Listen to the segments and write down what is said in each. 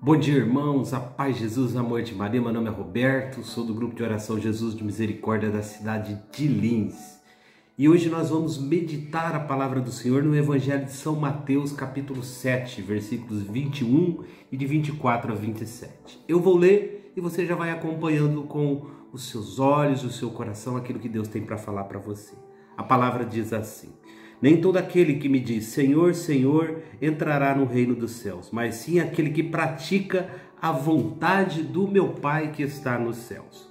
Bom dia, irmãos, a paz de Jesus, amor de Maria. Meu nome é Roberto, sou do grupo de oração Jesus de Misericórdia da cidade de Lins. E hoje nós vamos meditar a palavra do Senhor no Evangelho de São Mateus, capítulo 7, versículos 21 e de 24 a 27. Eu vou ler e você já vai acompanhando com os seus olhos, o seu coração, aquilo que Deus tem para falar para você. A palavra diz assim: nem todo aquele que me diz Senhor, Senhor entrará no reino dos céus, mas sim aquele que pratica a vontade do meu Pai que está nos céus.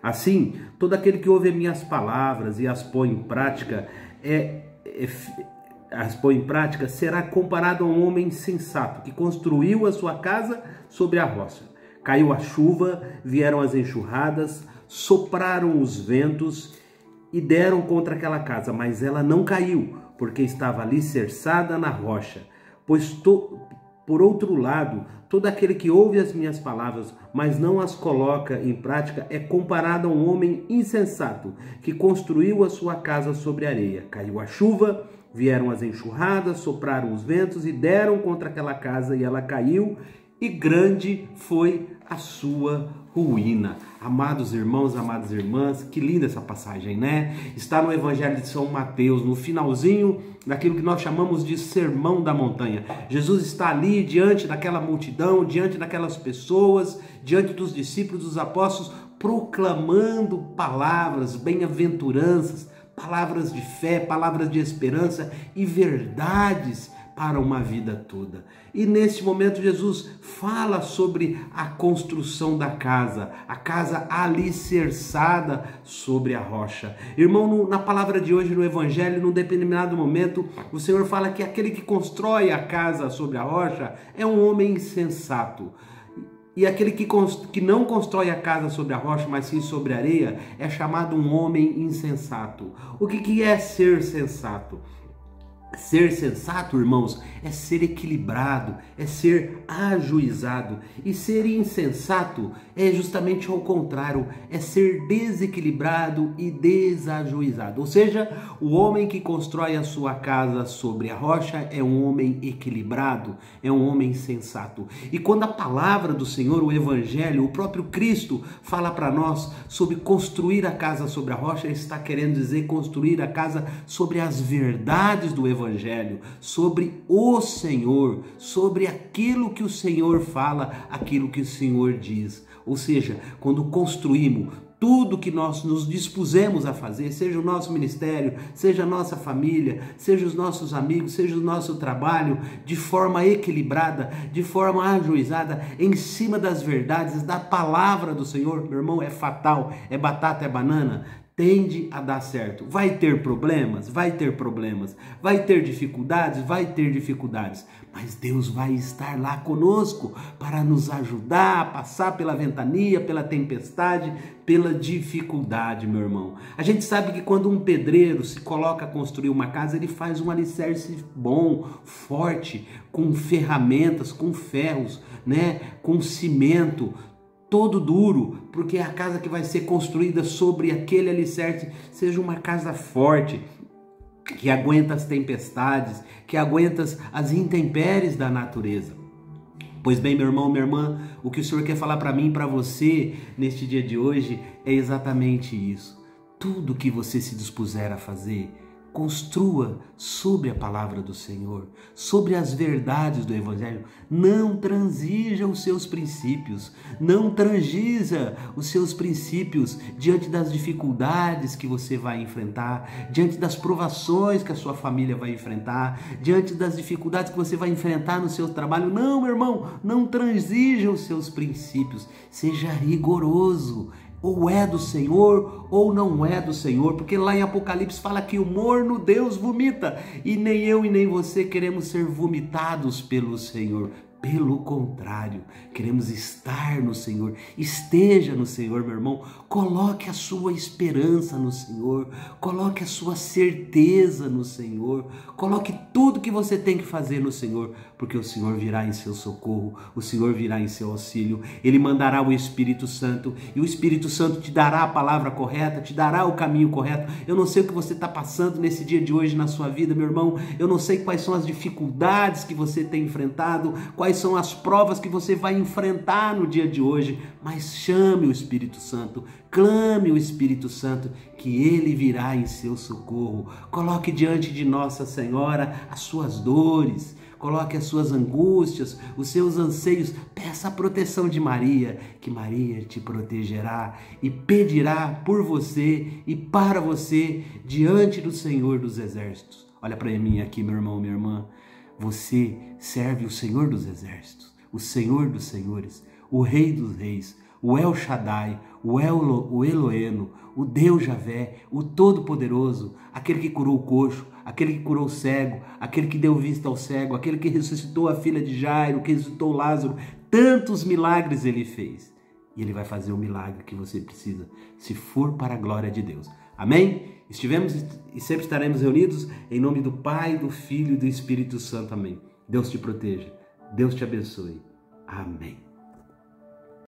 Assim, todo aquele que ouve minhas palavras e as põe em prática, será comparado a um homem sensato que construiu a sua casa sobre a rocha. Caiu a chuva, vieram as enxurradas, sopraram os ventos e deram contra aquela casa, mas ela não caiu, porque estava alicerçada na rocha. Por outro lado, todo aquele que ouve as minhas palavras, mas não as coloca em prática, é comparado a um homem insensato, que construiu a sua casa sobre areia. Caiu a chuva, vieram as enxurradas, sopraram os ventos e deram contra aquela casa, e ela caiu, e grande foi a sua ruína. Amados irmãos, amadas irmãs, que linda essa passagem, né? Está no Evangelho de São Mateus, no finalzinho daquilo que nós chamamos de Sermão da Montanha. Jesus está ali diante daquela multidão, diante daquelas pessoas, diante dos discípulos, dos apóstolos, proclamando palavras, bem-aventuranças, palavras de fé, palavras de esperança e verdades para uma vida toda. E neste momento Jesus fala sobre a construção da casa, a casa alicerçada sobre a rocha. Irmão, na palavra de hoje no Evangelho, num determinado momento, o Senhor fala que aquele que constrói a casa sobre a rocha é um homem insensato. E aquele que não constrói a casa sobre a rocha, mas sim sobre a areia, é chamado um homem insensato. O que é ser sensato? Ser sensato, irmãos, é ser equilibrado, é ser ajuizado. E ser insensato é justamente ao contrário, é ser desequilibrado e desajuizado. Ou seja, o homem que constrói a sua casa sobre a rocha é um homem equilibrado, é um homem sensato. E quando a palavra do Senhor, o Evangelho, o próprio Cristo fala para nós sobre construir a casa sobre a rocha, ele está querendo dizer construir a casa sobre as verdades do Evangelho, sobre o Senhor, sobre aquilo que o Senhor fala, aquilo que o Senhor diz. Ou seja, quando construímos tudo que nós nos dispusemos a fazer, seja o nosso ministério, seja a nossa família, seja os nossos amigos, seja o nosso trabalho, de forma equilibrada, de forma ajuizada, em cima das verdades, da palavra do Senhor, meu irmão, é fatal, é batata, é banana, tende a dar certo. Vai ter problemas? Vai ter problemas. Vai ter dificuldades? Vai ter dificuldades. Mas Deus vai estar lá conosco para nos ajudar a passar pela ventania, pela tempestade, pela dificuldade, meu irmão. A gente sabe que quando um pedreiro se coloca a construir uma casa, ele faz um alicerce bom, forte, com ferramentas, com ferros, né? Com cimento, todo duro, porque a casa que vai ser construída sobre aquele alicerce seja uma casa forte, que aguenta as tempestades, que aguenta as intempéries da natureza. Pois bem, meu irmão, minha irmã, o que o Senhor quer falar para mim e para você neste dia de hoje é exatamente isso. Tudo que você se dispuser a fazer, construa sobre a palavra do Senhor, sobre as verdades do Evangelho. Não transija os seus princípios, não transija os seus princípios diante das dificuldades que você vai enfrentar, diante das provações que a sua família vai enfrentar, diante das dificuldades que você vai enfrentar no seu trabalho. Não, meu irmão, não transija os seus princípios, seja rigoroso. Ou é do Senhor ou não é do Senhor, porque lá em Apocalipse fala que o morno Deus vomita, e nem eu e nem você queremos ser vomitados pelo Senhor. Pelo contrário, queremos estar no Senhor. Esteja no Senhor, meu irmão. Coloque a sua esperança no Senhor. Coloque a sua certeza no Senhor. Coloque tudo que você tem que fazer no Senhor, porque o Senhor virá em seu socorro. O Senhor virá em seu auxílio. Ele mandará o Espírito Santo, e o Espírito Santo te dará a palavra correta, te dará o caminho correto. Eu não sei o que você está passando nesse dia de hoje na sua vida, meu irmão. Eu não sei quais são as dificuldades que você tem enfrentado, quais quais são as provas que você vai enfrentar no dia de hoje, mas chame o Espírito Santo, clame o Espírito Santo, que ele virá em seu socorro. Coloque diante de Nossa Senhora as suas dores, coloque as suas angústias, os seus anseios, peça a proteção de Maria, que Maria te protegerá e pedirá por você e para você diante do Senhor dos Exércitos. Olha para mim aqui, meu irmão, minha irmã. Você serve o Senhor dos Exércitos, o Senhor dos Senhores, o Rei dos Reis, o El Shaddai, o Eloeno, o Deus Javé, o Todo-Poderoso, aquele que curou o coxo, aquele que curou o cego, aquele que deu vista ao cego, aquele que ressuscitou a filha de Jairo, que ressuscitou Lázaro. Tantos milagres ele fez. E ele vai fazer o milagre que você precisa, se for para a glória de Deus. Amém? Estivemos e sempre estaremos reunidos em nome do Pai, do Filho e do Espírito Santo. Amém. Deus te proteja. Deus te abençoe. Amém.